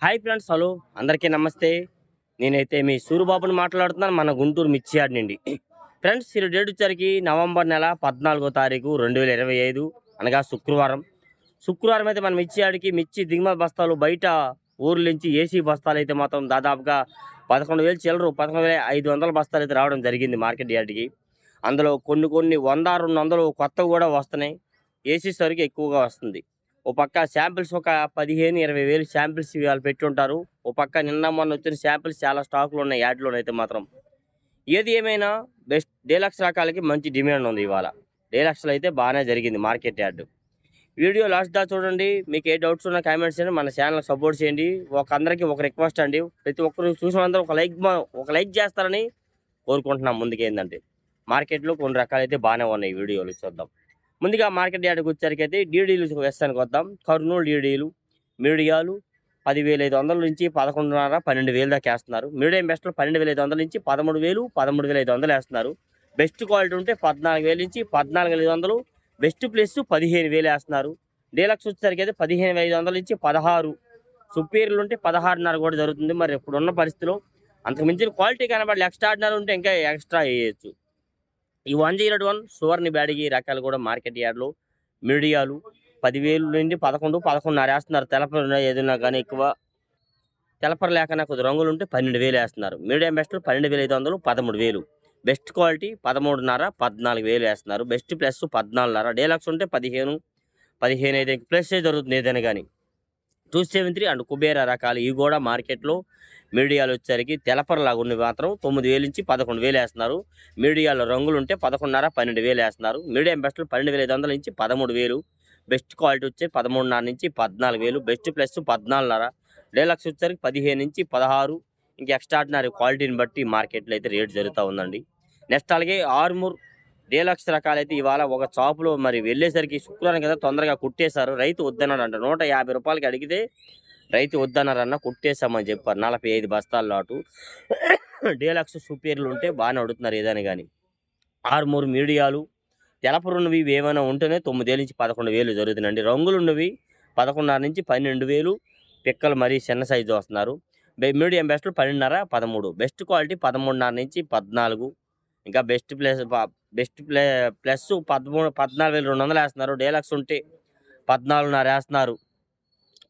Hi friends, hello అందరికీ నమస్తే. నేనైతే మీ సూరిబాబుని మాట్లాడుతున్నాను, మన గుంటూరు మిర్చి యార్డ్ నుండి. ఫ్రెండ్స్, ఈ డేట్ వచ్చరికి నవంబర్ నెల 14వ తారీఖు 2025 అనగా శుక్రవారం అయితే మన మిర్చి యార్డ్కి మిర్చి దిగుమతి బస్తాలు బయట ఊర్ల నుంచి ఏసీ బస్తాలు అయితే మాత్రం దాదాపుగా 11,000 చిల్లరు 11,500 బస్తాలు అయితే రావడం జరిగింది మార్కెట్ యార్డ్కి. అందులో కొన్ని 100-200 కొత్తవి కూడా వస్తున్నాయి. ఏసీ సరుకు ఎక్కువగా వస్తుంది. ఓ పక్క శాంపిల్స్ ఒక 15-20 వేలు శాంపిల్స్ వాళ్ళు పెట్టుంటారు. ఓ పక్క నిన్న మొన్న వచ్చిన శాంపిల్స్ చాలా స్టాకులు ఉన్నాయి యాడ్లోనైతే మాత్రం. ఏది ఏమైనా బెస్ట్ డీలక్స్ రకాలకి మంచి డిమాండ్ ఉంది ఇవాళ. డీలక్స్లో అయితే బాగానే జరిగింది మార్కెట్ యార్డ్. వీడియో లాస్ట్ దా చూడండి. మీకు ఏ డౌట్స్ ఉన్నా కామెంట్స్ చేయండి, మన ఛానల్ సపోర్ట్ చేయండి. అందరికీ ఒక రిక్వెస్ట్ అండి, ప్రతి ఒక్కరు చూసిన అందరూ ఒక లైక్ చేస్తారని కోరుకుంటున్నాం. ముందుకు ఏంటంటే మార్కెట్లో కొన్ని రకాలైతే బాగానే ఉన్నాయి. వీడియోలు చూద్దాం. ముందుగా మార్కెట్ యార్డ్కి వచ్చేసరికి డీడీలు వేస్తానికి వద్దాం. కర్నూలు డీడీలు మీడియాలు 10,500 నుంచి 11,500-12,000 దాకా వేస్తున్నారు. మీడియం బెస్ట్లో 12,500 నుంచి 13,000 13,500 వేస్తున్నారు. బెస్ట్ క్వాలిటీ ఉంటే 14,000 నుంచి 14,500, బెస్ట్ ప్లస్ 15,000 వేస్తున్నారు. డీలక్స్ వచ్చేసరికి అయితే 15,500 నుంచి 16, సుపీరియర్లు ఉంటే 16.5 కూడా జరుగుతుంది. మరి ఇప్పుడున్న పరిస్థితిలో అంతకు మించిన క్వాలిటీ కనబడి ఎక్స్ట్రాడినరీ ఉంటే ఇంకా ఎక్స్ట్రా వేయచ్చు. ఈ 101 సువర్ణ బ్యాడిగి రకాలు కూడా మార్కెట్ యార్డ్లో మీడియాలు 10,000 నుండి 11, 11.5 వేస్తున్నారు. తెలపరు ఏదైనా కానీ ఎక్కువ తెలపరు లేకన్నా కొద్ది రంగులు ఉంటే 12,000 వేస్తున్నారు. మీడియం బెస్ట్లో 12,500, 13,000, బెస్ట్ క్వాలిటీ 13.5, 14,000 వేస్తున్నారు. బెస్ట్ ప్లస్ 14.5, డీలక్స్ ఉంటే 15 అయితే ప్లస్ జరుగుతుంది ఏదైనా కానీ. 273 అండ్ కుబేరా రకాలు ఇవి కూడా మార్కెట్లో మీడియాలు వచ్చేసరికి తెలపరలాగా ఉన్నవి మాత్రం 9,000 నుంచి 11,000 వేస్తున్నారు. మీడియాలో రంగులు ఉంటే 11.5, 12,000 వేస్తున్నారు. మీడియం బెస్ట్లో 12,500 నుంచి 13,000, బెస్ట్ క్వాలిటీ వచ్చి 13.5 నుంచి 14,000, బెస్ట్ ప్లస్ 14.5, డీలక్స్ వచ్చేసరికి 15 నుంచి 16. ఇంకా ఎక్స్ట్రాడినరీ క్వాలిటీని బట్టి మార్కెట్లో అయితే రేట్ జరుగుతూ ఉందండి. నెక్స్ట్ అలాగే ఆర్మూర్ డీలక్స్ రకాలైతే ఇవాళ ఒక షాపులో మరి వెళ్ళేసరికి శుక్రవారం కదా తొందరగా కుట్టేశారు. రైతు వద్దన్నాడంట. 150 రూపాయలకి అడిగితే రైతు వద్దన్నారన్న, కుట్టేశామని చెప్పారు. 45 బస్తాల లాటు. డీలక్స్ సుపీరియర్లు ఉంటే బాగానే అడుగుతున్నారు ఏదైనా కానీ. ఆర్మూర్ మీడియాలు తెలపరున్నవి ఏమైనా ఉంటేనే 9,000 నుంచి 11,000 జరుగుతుందండి. రంగులు ఉన్నవి 11.5 నుంచి 12,000, పిక్కలు మరీ చిన్న సైజు వస్తున్నారు. మీడియం బెస్ట్లు 12.5, 13, బెస్ట్ క్వాలిటీ 13.5 నుంచి 14. ఇంకా బెస్ట్ ప్లస్ 14,200 వేస్తున్నారు. డీలక్స్ ఉంటే 14.5 వేస్తున్నారు.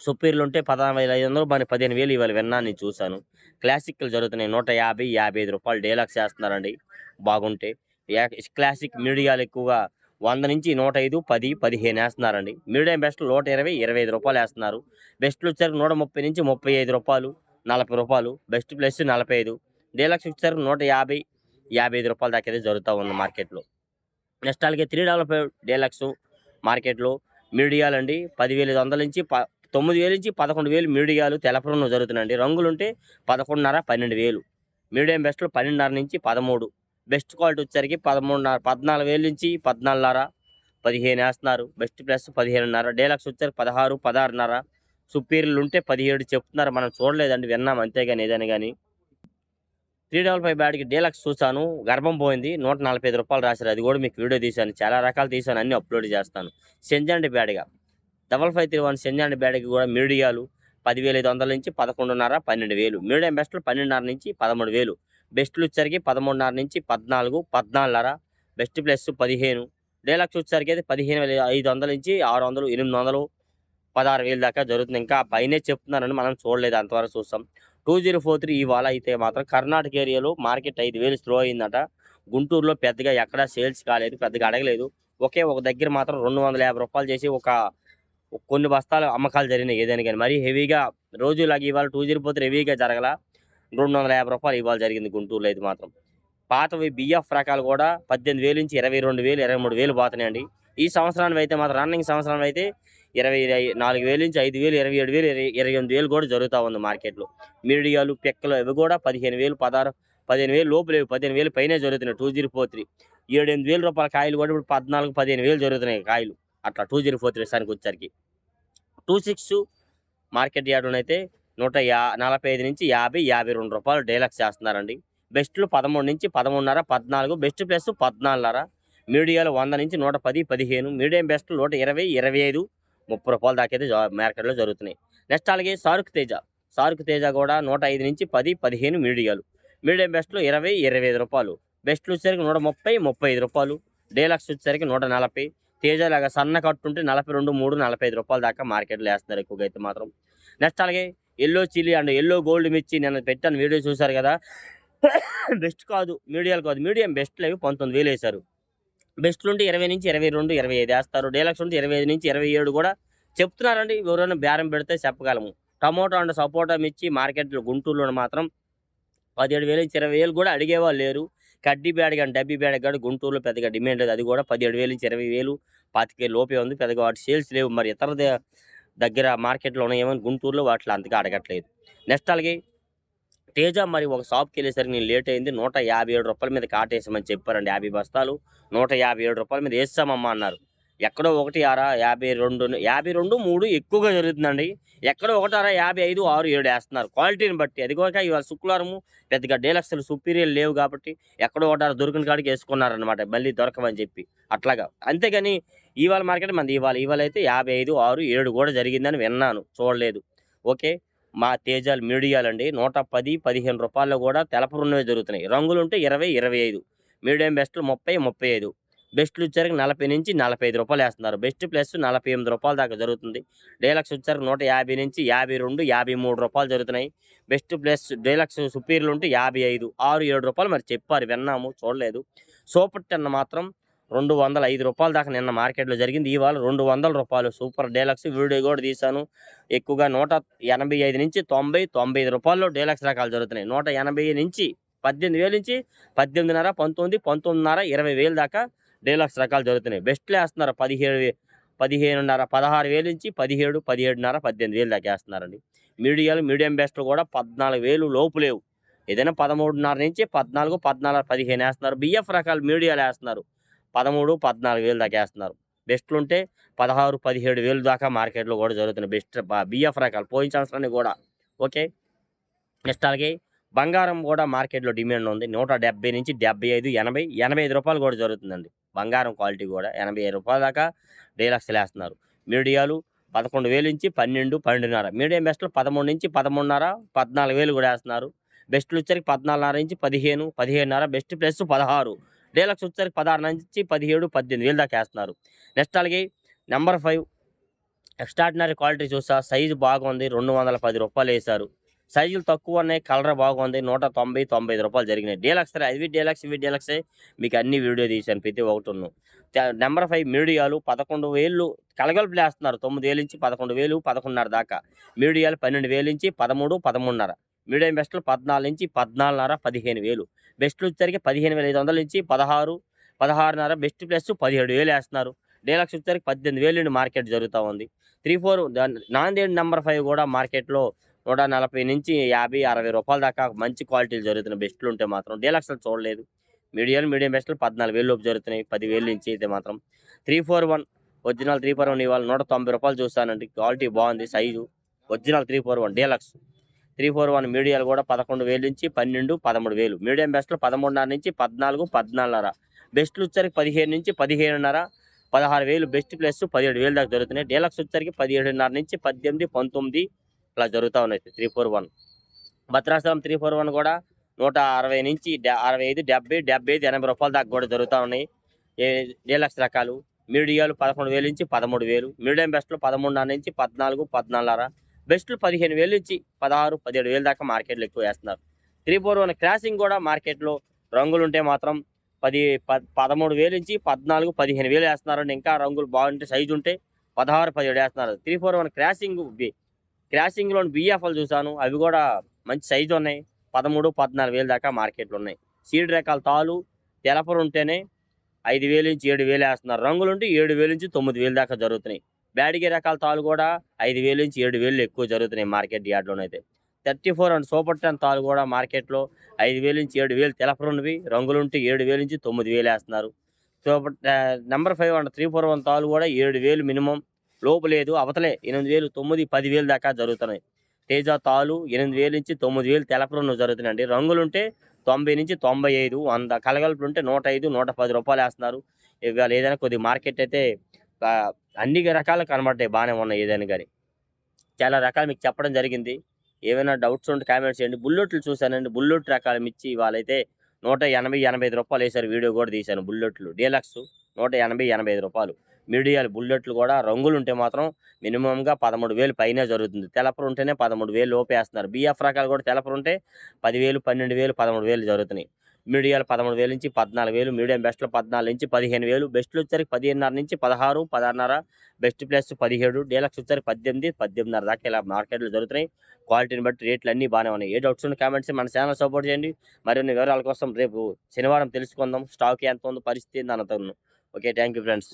సుపీరియర్లు ఉంటే 16,500, మరి 15,000 ఇవాళ విన్నాను చూశాను. క్లాసిక్లు జరుగుతున్నాయి 150, 55 రూపాయలు డీలక్స్ వేస్తున్నారండి బాగుంటే. క్లాసిక్ మీడియాలు ఎక్కువగా 100 నుంచి 105, 10, 15 వేస్తున్నారండి. మీడియం బెస్ట్ 120, 25 రూపాయలు వేస్తున్నారు. బెస్ట్లు వచ్చారు 130 నుంచి 35 రూపాయలు, 40 రూపాయలు, బెస్ట్ ప్లస్ 45. డీలక్స్ వచ్చారు 150, 55 రూపాయల దాకా అయితే జరుగుతూ ఉంది మార్కెట్లో. నెక్స్ట్ అలాగే 355 డీలక్స్ మార్కెట్లో మీడియాలు అండి 10,500 నుంచి 9,000 నుంచి 11,000 మీడియాలు తెలపడం జరుగుతుందండి. రంగులు ఉంటే 11.5, 12,000, మీడియం బెస్ట్లో 12.5 నుంచి 13, బెస్ట్ క్వాలిటీ వచ్చేసరికి 13.5, 14,000 నుంచి 14.5, 15 వేస్తున్నారు. బెస్ట్ ప్లస్ 15.5, డీలక్స్ వచ్చారు 16, 16.5, సుపీరియర్లు ఉంటే 17 చెప్తున్నారు. మనం చూడలేదండి, విన్నాం అంతేగాని ఏదైనా కానీ. 355 బ్యాడ్కి డీలక్స్ చూశాను, గర్భం పోయింది, 145 రూపాయలు రాశారు. అది కూడా మీకు వీడియో తీశాను, చాలా రకాలు తీశాను, అన్నీ అప్లోడ్ చేస్తాను. సెంజండి బ్యాడ్గా 5531 సెంజండి బ్యాడ్కి కూడా మీడియాలు 10,500 నుంచి 11.5, 12,000, మీడియం బెస్ట్లు 12.5 నుంచి 13,000, బెస్ట్లు వచ్చరికి 13.5 నుంచి 14, 14.5, బెస్ట్ ప్లస్ 15. డీలక్స్ వచ్చరికి అయితే 15,500 నుంచి 600, 800, 16,000 దాకా జరుగుతుంది. ఇంకా పైనే చెప్తున్నారని మనం చూడలేదు, అంతవరకు చూస్తాం. 2043 ఇవాళ అయితే మాత్రం కర్ణాటక ఏరియాలో మార్కెట్ 5,000 స్లో అయిందట. గుంటూరులో పెద్దగా ఎక్కడా సేల్స్ కాలేదు, పెద్దగా అడగలేదు. ఒక దగ్గర మాత్రం 250 రూపాయలు చేసి కొన్ని బస్తాలు అమ్మకాలు జరిగినాయి ఏదైనా కానీ. మరీ హెవీగా రోజులాగా ఇవాళ 2043 హెవీగా జరగల. 250 రూపాయలు ఇవాళ జరిగింది గుంటూరులో అయితే మాత్రం. పాతవి బిఎఫ్ రకాలు కూడా 18,000 నుంచి 22,000, 23,000 పోతున్నాయండి. ఈ సంవత్సరానికి అయితే మాత్రం రన్నింగ్ సంవత్సరానికి అయితే 24,000 నుంచి 5,000, 27,000, 28,000 కూడా జరుగుతూ ఉంది మార్కెట్లో. మీడియాలు పిక్కలు ఇవి కూడా 15,000, 16, 15,000 లోపు లేవు, 15,000 పైనే జరుగుతున్నాయి. 2043 7,8,000 రూపాయల కాయలు కూడా ఇప్పుడు 14, 15,000 జరుగుతున్నాయి కాయలు. అట్లా 2043 సారికి వచ్చరికి 26 మార్కెట్ యార్డ్లో అయితే 145 నుంచి 50, 52 రూపాయలు డీలక్స్ చేస్తున్నారండి. బెస్ట్లు 13 నుంచి 13.5, 14, బెస్ట్ ప్లస్ 14.5, మీడియాలు 100 నుంచి 110, 15, మీడియం బెస్ట్ 120, 25, 30 రూపాయల దాకా అయితే మార్కెట్లో జరుగుతున్నాయి. నెక్స్ట్ అలాగే సారుక్ తేజ సార్క్ తేజ కూడా 105 నుంచి 10, 15 మీడియాలు. మీడియం బెస్ట్లో 20, 25 రూపాయలు. బెస్ట్లు వచ్చేసరికి 130, 35 రూపాయలు. డీలక్స్ వచ్చేసరికి 140. తేజ లాగా సన్న కట్టు ఉంటే 42, 3, 45 రూపాయల దాకా మార్కెట్లో వేస్తున్నారు ఎక్కువగా అయితే మాత్రం. నెక్స్ట్ అలాగే yellow chilli and yellow gold మిర్చి నేను పెట్టాను వీడియో చూశారు కదా. బెస్ట్ కాదు, మీడియాలు కాదు, మీడియం బెస్ట్లు అవి 19,000 వేశారు. బెస్ట్లు ఉంటే 20 నుంచి 22, 25 వేస్తారు. డీలక్స్ ఉంటే 25 నుంచి 27 కూడా చెప్తున్నారండి. ఎవరైనా బేరం పెడితే చెప్పగలము. టమోటా అండ్ సపోటా మిర్చి మార్కెట్లో గుంటూరులో మాత్రం 17,000 నుంచి 20,000 కూడా అడిగేవాళ్ళు లేరు. కడ్డీ బ్యాడ్ కానీ డబ్బీ బ్యాడ్ కానీ గుంటూరులో పెద్దగా డిమాండ్ లేదు. అది కూడా 17,000 నుంచి 20,000, 25,000 లోపే ఉంది. పెద్దగా వాటి సేల్స్ లేవు. మరి ఇతర దగ్గర మార్కెట్లో ఉన్నాయేమో గుంటూరులో వాటిలో అంతగా అడగట్లేదు. నెక్స్ట్ అలాగే తేజ మరి ఒక షాప్కి వెళ్ళేసరికి నేను లేట్ అయింది. 157 రూపాయల మీద కాటేసామని చెప్పారండి. 50 బస్తాలు 157 రూపాయల మీద వేస్తామమ్మా అన్నారు. ఎక్కడో 1 6, 52, 52, 3 ఎక్కువగా జరుగుతుందండి. ఎక్కడో 1 6, 55, 6, 7 వేస్తున్నారు క్వాలిటీని బట్టి. అది కూడా ఇవాళ శుక్రవారము పెద్దగా డీలక్స్లు సుపీరియర్ లేవు కాబట్టి ఎక్కడో 1 6 దొరికిన కాడికి వేసుకున్నారనమాట, మళ్ళీ దొరకమని చెప్పి అట్లాగా. అంతేగాని ఇవాళ మార్కెట్ మంది ఇవాళ అయితే 55, 6, 7 కూడా జరిగిందని విన్నాను, చూడలేదు. ఓకే, మా తేజాలు మీడియాలండి 110, 15 రూపాయల్లో కూడా తెలపరున్నవే జరుగుతున్నాయి. రంగులు ఉంటే 20, 25. మీడియం బెస్ట్లు 30, 35. బెస్ట్లు వచ్చరికి 40 నుంచి 45 రూపాయలు వేస్తున్నారు. బెస్ట్ ప్లస్ 48 రూపాయల దాకా జరుగుతుంది. డీలక్స్ వచ్చరికి 150 నుంచి 52, 53 రూపాయలు జరుగుతున్నాయి. బెస్ట్ ప్లస్ డీలక్స్ సుపీరియర్లు ఉంటే 55, 6, 7 రూపాయలు మరి చెప్పారు, విన్నాము, చూడలేదు. సూపర్ 10 మాత్రం 205 రూపాయల దాకా నిన్న మార్కెట్లో జరిగింది. ఇవాళ 200 రూపాయలు సూపర్ డీలక్స్. వీడియో కూడా తీశాను. ఎక్కువగా 185 నుంచి 90, 95 రూపాయల్లో డీలక్స్ రకాలు జరుగుతున్నాయి. 180 నుంచి 18,000 నుంచి 18,500, 19, 19,500, 20,000 దాకా డీలక్స్ రకాలు జరుగుతున్నాయి. బెస్ట్లు వేస్తున్నారు 17, 15,500, 16,000 నుంచి 17, 17,500, 18,000 దాకా వేస్తున్నారండి. మీడియం బెస్ట్లు కూడా 14,000 లోపు లేవు. ఏదైనా 13,500 నుంచి 14, 14, 15 వేస్తున్నారు. బిఎఫ్ రకాలు మీడియాలు వేస్తున్నారు 13, 14,000 దాకా వేస్తున్నారు. బెస్ట్లు ఉంటే 16, 17,000 దాకా మార్కెట్లో కూడా జరుగుతున్నాయి బెస్ట్ బిఎఫ్ రకాలు పోయిన సంవత్సరాన్ని కూడా. ఓకే, నెక్స్ట్ అలాగే బంగారం కూడా మార్కెట్లో డిమాండ్ ఉంది. 170 నుంచి 75, 80, 85 రూపాయలు కూడా జరుగుతుందండి. బంగారం క్వాలిటీ కూడా 85 రూపాయల దాకా డీలక్స్లు వేస్తున్నారు. మీడియాలు 11,000 నుంచి 12, 12,500. మీడియం బెస్ట్లు 13 నుంచి 13,500, 14,000 కూడా వేస్తున్నారు. బెస్ట్లు వచ్చరికి 14,500 నుంచి 15, 15,500. Best plus 16. డీలక్స్ వచ్చరికి 16 నుంచి 17, 18,000 దాకా వేస్తున్నారు. నెక్స్ట్ అలాగే నెంబర్ 5 ఎక్స్ట్రాడినరీ క్వాలిటీ చూసా, సైజు బాగుంది, 210 రూపాయలు వేశారు. సైజులు తక్కువ ఉన్నాయి, కలర్ బాగుంది, 190, 95 రూపాయలు జరిగినాయి. డీలక్స్ ఇవి డీలక్సే మీకు అన్ని వీడియో తీశాను ప్రతి ఒకటి. నెంబర్ 5 మీడియాలు 11,000 కలగలుపులు వేస్తున్నారు. 9,000 నుంచి 11,000, 11,500 దాకా. మీడియాలు 12,000 నుంచి 13, 13,500. మీడియం బెస్ట్లు 14 నుంచి 14,500, 15,000. బెస్ట్లు వచ్చరికి 15,500 నుంచి 16, 16,500. బెస్ట్ ప్లస్ 17,000 వేస్తున్నారు. డీలక్స్ వచ్చరికి 18,000 నుండి మార్కెట్ జరుగుతూ ఉంది. 3, 4 నాందేడ్ నెంబర్ 5 కూడా మార్కెట్లో 140 నుంచి 50, 60 రూపాయల దాకా మంచి క్వాలిటీలు జరుగుతున్నాయి. బెస్ట్లు ఉంటే మాత్రం డీలక్స్లు చూడలేదు. మీడియం బెస్ట్లు 14,000 లోపు జరుగుతున్నాయి, 10,000 నుంచి అయితే మాత్రం. 341 ఒరిజినల్ 341 ఇవాళ 190 రూపాయలు చూస్తానండి. క్వాలిటీ బాగుంది, సైజు ఒరిజినల్ 341 డీలక్స్. 341 మీడియాలు కూడా 11,000 నుంచి 12, 13,000. మీడియం బెస్ట్లు 13,500 నుంచి 14, 14,500. బెస్ట్లు వచ్చరికి 15 నుంచి 15,500, 16,000. బెస్ట్ ప్లస్ 17,000 దాకా జరుగుతున్నాయి. డీలక్స్ వచ్చరికి 17,500 నుంచి 18, 19 ఇలా జరుగుతూ ఉన్నాయి. 341 భద్రాచలం 341 కూడా 160 నుంచి 65, 70, 75, 80 రూపాయల దాకా కూడా జరుగుతూ ఉన్నాయి. డీలక్స్ రకాలు. మీడియాలు 11,000 నుంచి 13,000. మీడియం బెస్ట్లు 13,500 నుంచి 14, 14,500. బెస్ట్లు 15,000 నుంచి 16, 17,000 దాకా మార్కెట్లో ఎక్కువ వేస్తున్నారు. 341 క్రాసింగ్ కూడా మార్కెట్లో రంగులు ఉంటే మాత్రం 13,000 నుంచి 14, 15,000 వేస్తున్నారండి. ఇంకా రంగులు బాగుంటే సైజు ఉంటే 16, 17 వేస్తున్నారు. 341 క్రాసింగ్లోని బిఎఫ్లు చూశాను, అవి కూడా మంచి సైజు ఉన్నాయి. 13, 14,000 దాకా మార్కెట్లు ఉన్నాయి. సీడ్ రకాల తాలు తెలపరు ఉంటేనే 5,000 నుంచి 7,000 వేస్తున్నారు. రంగులు ఉంటే 7,000 నుంచి 9,000 దాకా జరుగుతున్నాయి. బ్యాడిగే రకాల తాలు కూడా 5,000 నుంచి 7,000 ఎక్కువ జరుగుతున్నాయి మార్కెట్ యార్డ్లోనైతే. 34 అండ్ సూపర్ 10 తాలు కూడా మార్కెట్లో 5,000 నుంచి 7,000 తెలపరున్నవి. రంగులు ఉంటే 7,000 నుంచి 9,000 వేస్తున్నారు. సూపర్ నెంబర్ 5 అండ్ 341 తాలు కూడా 7,000 మినిమం, లోపు లేదు, అవతలే 8,000, 9, 10,000 దాకా జరుగుతున్నాయి. తేజ తాలు 8,000 నుంచి 9,000 తెలపరున్న జరుగుతున్నాయండి. రంగులుంటే 90 నుంచి 95, 100. కలగలుపులు ఉంటే 105, 110 రూపాయలు వేస్తున్నారు. ఇవాళ ఏదైనా కొద్దిగా మార్కెట్ అయితే అన్ని రకాలు కనబడ్డాయి, బాగానే ఉన్నాయి. ఏదైనా కానీ చాలా రకాలు మీకు చెప్పడం జరిగింది. ఏమైనా డౌట్స్ ఉంటే కామెంట్స్ చేయండి. బుల్లెట్లు చూశానండి. బుల్లెట్ రకాల మిర్చి ఇవాళైతే 180, 85 రూపాయలు వేశారు. వీడియో కూడా తీశాను. బుల్లెట్లు డీలక్స్ 180, 85 రూపాయలు. మీడియాలు బుల్లెట్లు కూడా రంగులు ఉంటే మాత్రం మినిమంగా 13,000 పైనే జరుగుతుంది. తెలపరు ఉంటేనే 13,000 లోపు వేస్తున్నారు. బిఎఫ్ రకాలు కూడా తెలపరు ఉంటే 10,000, 12,000, 13,000 జరుగుతున్నాయి. మీడియాలు 13,000 నుంచి 14,000, మీడియం బెస్ట్లో 14 నుంచి 15,000, బెస్ట్లు వచ్చరికి 15,500 నుంచి 16, 16,500, బెస్ట్ ప్లస్ 17, డీలక్స్ వచ్చరికి 18, 18,500 దాకా ఇలా మార్కెట్లో జరుగుతున్నాయి. క్వాలిటీని బట్టి రేట్లు అన్నీ బాగానే ఉన్నాయి. ఏ డౌట్స్ ఉన్న కామెంట్స్ మన ఛానల్ సపోర్ట్ చేయండి. మరిన్ని వివరాల కోసం రేపు శనివారం తెలుసుకుందాం. స్టాక్ ఎంత ఉందో పరిస్థితి ఏంది అన్నతాను. Okay, thank you friends.